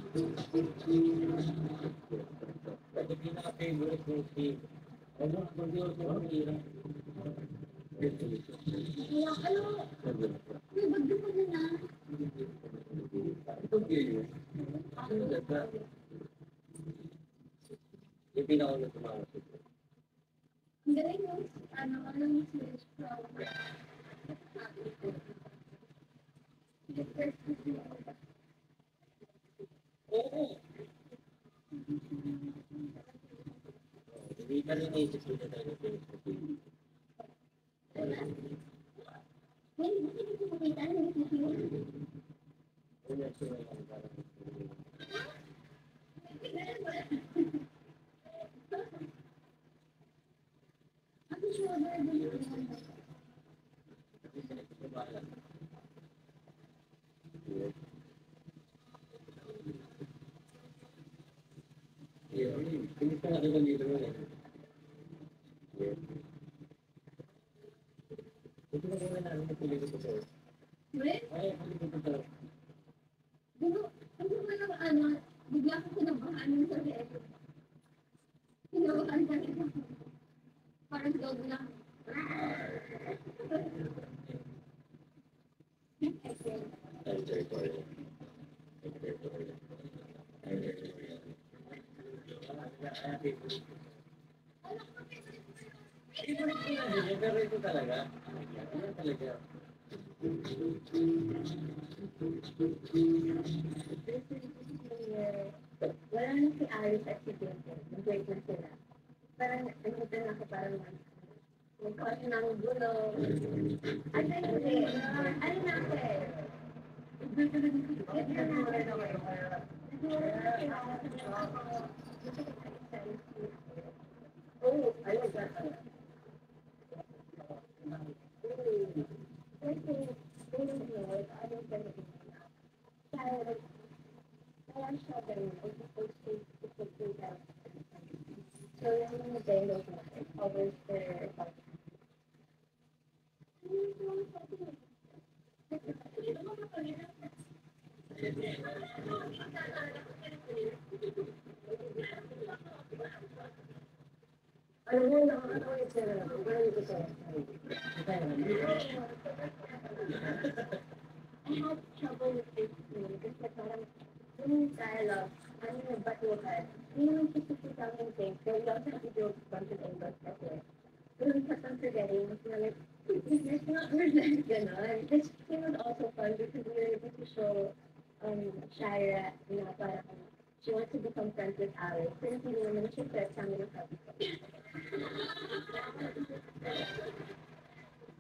Pag pinaka-favorite ko si ano, mag-iwas mo ang hirap. Kaya, may bagyo pa din na. Ito kayo. Ano ba? Yung pinakauna tumawag. Ang galing mo, ano yung Swedish flower. Oo. Hindi ka rin naisip ko na tayo. Hindi ko makita, hindi ko makita. Una siya lang parang Ano siya, ba hindi ko nakita dito eh. Ito na kaya namin napili ko sa Wait, ay, ano ko ito? ano ba naman, bigla ko kinabahan yung sarili. Kinabahan ka rin. Parang dog na. Ay, territory. Pero ito talaga. Ano talaga? Wala na si Alice at si Vincent. Nag-break na sila. Parang, nagpunta na ako parang nagkakaroon ng gulo. Ano hindi? Ano na ako eh? Oh, ayun ba? Kasi, kaya siya ganun. So, yung modelo ko, covers their ano mo, nakakatawa yung sila. Ang galing ko sa'yo. I have trouble with this thing kasi parang yung dialogue, ano yung batuhan, hindi naman specific sa akin thing, so you also have to do a bunch of English kasi. Pero yung katang forgetting, na like, it's not we're like gano'n. This thing was also fun because we were able to show Shira na parang she wants to become friends with Alice. Pero hindi naman siya friends sa amin ng sabi ko.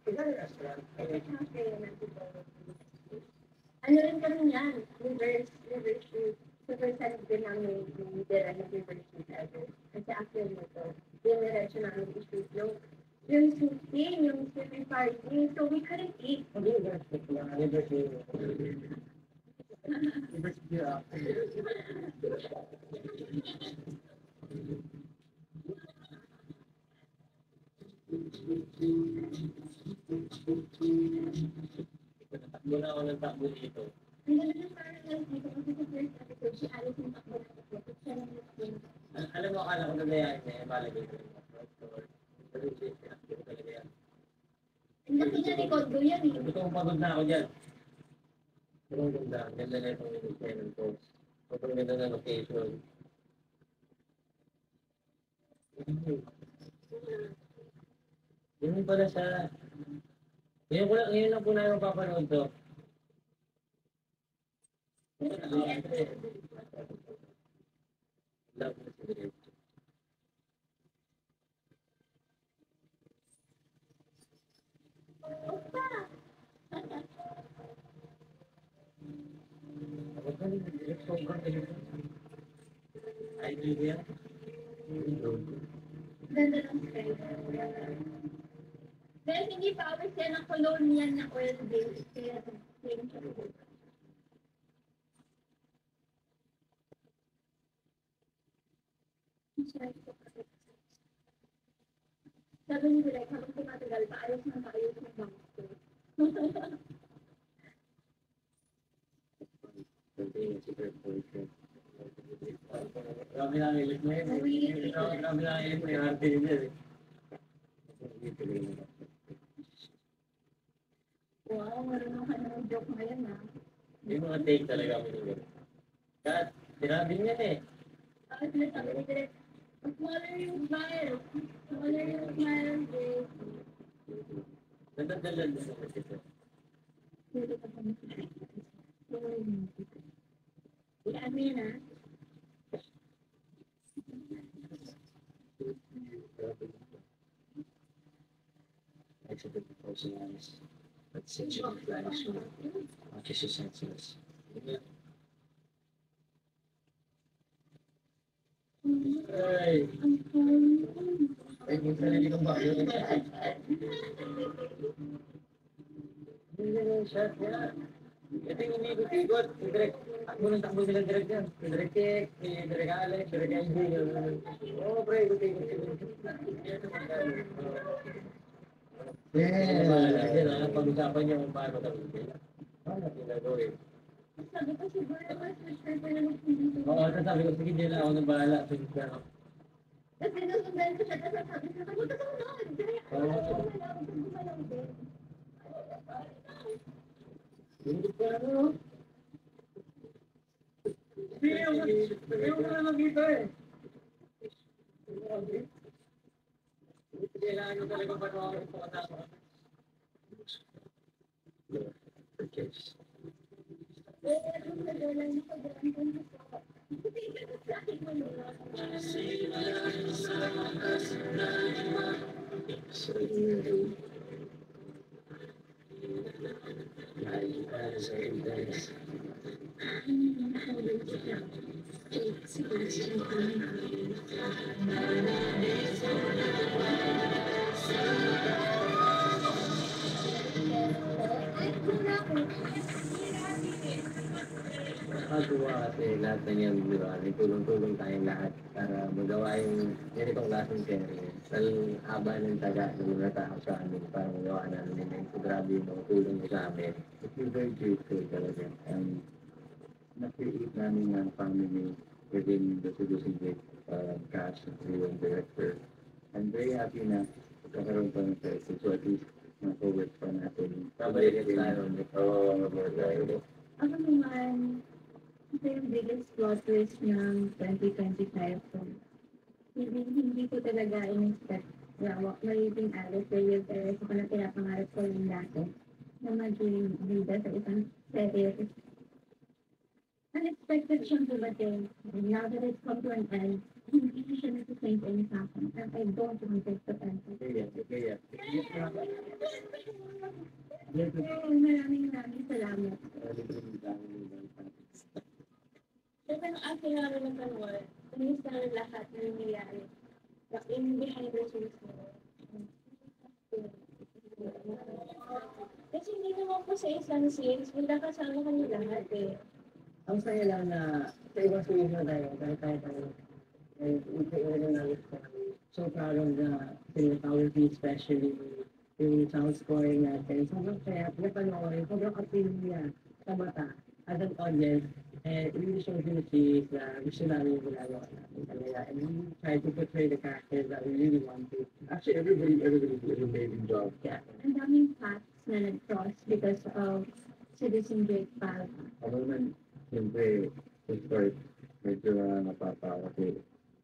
Kasi cafe na diba? Ano rin kami yan, reverse shoot. So, first time din namin yung dira na reverse shoot ever. Kasi after nito, diniretso namin i-shoot yung shooting, yung swimming party. So, we couldn't eat. Ano yung verse na? Ano yung verse na? Yung verse na. Takbo na ako ng takbo dito. Ang ganda ng parang lang dito kasi sa first episode, si Alice yung takbo na takbo. Tapos siya lang yung Alam mo, akala ko na nayayain niya, malagay ko yung pero hindi, pinakita ko talaga yan. ang laki niya ni Kondo yan eh. Gusto kong pagod na ako dyan. Pero ang ganda, ganda na itong channel ko. Sobrang ganda na location. Yun pala siya. Ngayon lang po na yung papanood to. Love na si Ako pa rin, sobrang galing. Ay, Julia. Ganda ng sky. Dahil hindi pa ako siya ng colonial na oil-based. Kaya same siya. Sabi ni Direk, habang tumatagal, paayos ng bangko. Continue, super position. Grabe na ang ilit mo yun. Grabe na ang ilit mo yung arte niya eh. Wow, marunong ka na joke ngayon ah. Yung mga take talaga mo nila. Kat, sinabi niya eh. Bakit sinasabi ni Direk, mas smaller yung smile. Smaller yung smile, Direk. Nadadalan mo sa kasi. Ano yun ah? Exhibit the personalized, but sensually flash, just a senseless. Ay, ay, minsan hindi kang bago. Hindi na shot niya. Ito yung umikot-ikot. Takbo sila direct yan. Si Direk Kek, si Direk Alex, si Direk Andy. Oo, pre, ikot-ikot. Yeah. Pag-usapan niyo kung paano gawin. Paano ginagawin? Sabi ko siguro mas prefer ko na mag-TV. Oo, sabi ko, sige, dyan ako nang bahala. Sige, pero. Tapos sinusundan ko siya, tapos sabi ko, huwag ka sumunod. Dahil ako na gumalaw din. Hindi ko ano. Hindi ko na makita eh. Kailangan nyo talaga ba ito ako kasama? Nakagawa kasi lahat na yan, di ba? May tulong-tulong tayong lahat para magawa yung ganitong klaseng serye. Dahil haba ng taga ng mga tao sa amin para magawa namin yun. So, grabe yung mga tulong nyo sa amin. It's been very grateful talaga. Na-create namin ng family within the Seducing Great cast and crew and director. I'm very happy na magkakaroon pa ng serye. So at least na-forward pa natin. Kabalik tayo. Oo, Ako naman, ito yung biggest plot twist ng 2025 ko. Hindi ko talaga in-expect na magiging Alice Reyes Perez ko na pinapangarap ko yung dati na maging bida sa isang serye. Unexpected siyang dumating. And now that it's come to an end, hindi siya nag-sustain sa akin. And I don't want it to end. Maraming salamat. Pero after namin ng panwal, tumis na ng lahat na nangyayari. In behind the scenes mo. Kasi hindi naman po sa isang scenes, kasama kami lahat eh. Ang saya lang na sa ibang series na tayo, tayo, so proud of the cinematography, especially yung sound scoring natin. Sobrang kaya, napanoorin, sobrang appeal niya sa mata as an audience. And it really shows in the series na gusto namin yung ginagawa namin talaga. And we try to portray the characters that we really want to. Actually, everybody did an amazing job. Yeah. Ang daming paths na nag-cross because of Citizen Jake Pal. Ako naman, siyempre, to start, medyo napapa kasi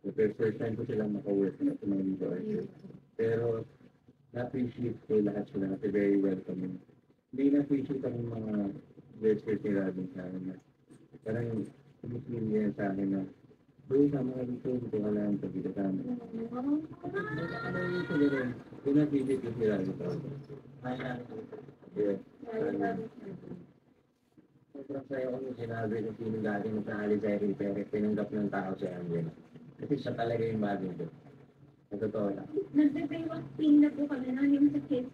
the first time ko silang maka-work na sa mga video artists. Pero, na-appreciate ko lahat sila kasi very welcoming. Hindi na-appreciate ang mga gestures ni Robin sa akin na parang tumitingin niya sa akin na bro, sama ka dito, dito ka lang, pag dito ka lang. Ano yung ito gano'n? Yung na-appreciate ko si Robin sa akin. Yeah. Sobrang saya ko nung sinabi kung sino galing sa Alizeri pero tinanggap ng tao si Angel. Kasi siya talaga yung bagay ko. Sa totoo lang. Nagbe-baywalk scene na po kami na yung sa case,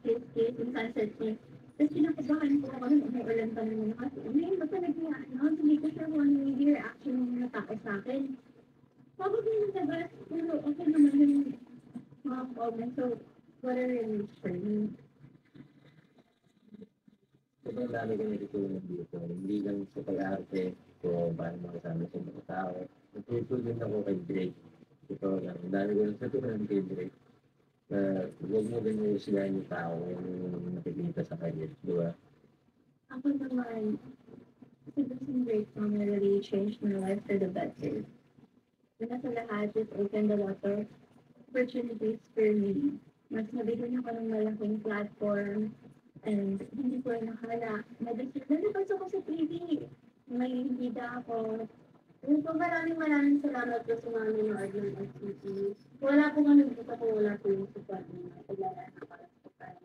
yung sunset scene. Tapos pinakabahan po ako nung umuulan pa naman kasi ngayon ba talaga hindi ko sure kung ano yung reaction ng mga tao sa akin. Probably yung labas, pero okay naman yung mga comments. So, what a relief for me. Sobrang dami ko natutulong dito. Hindi lang sa pag-arte ko, paano makasama sa mga tao. tao. Natuto din ako kay Drake. Ito lang, dahil ko natutunan kay Drake. Huwag mo din iusigahan yung tao yung nakikita sa kanya, di ba? Ako naman, kasi yung great song na really changed my life for the better. Una sa lahat, it opened a lot of opportunities for me. Mas nabigyan ako ng malaking platform and hindi ko rin nakala. Nalabas ako sa TV. May bida ako. Ano po, maraming salamat po sa mga nanonood ng SCP. Wala po kami dito kung wala po yung support niyo. Kailangan na para sa pagkain.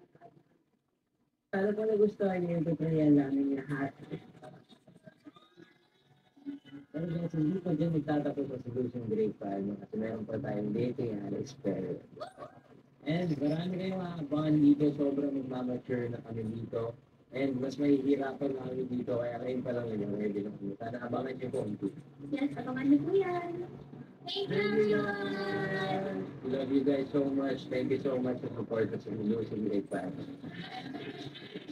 Sana po nagustuhan niyo yung tutorial namin lahat. Pero guys, hindi pa dyan nagtatapos sa solution grade 5 kasi meron pa tayong dating and experience. And marami kayong maabangan dito, sobrang magmamature na kami dito. And mas mahihirapan na kami dito, kaya kayo pa lang yun, ready na kami. Sana abangan nyo konti. Yes, abangan niyo po yan. Thank you! We love you guys so much. Thank you so much for support sa solution grade 5.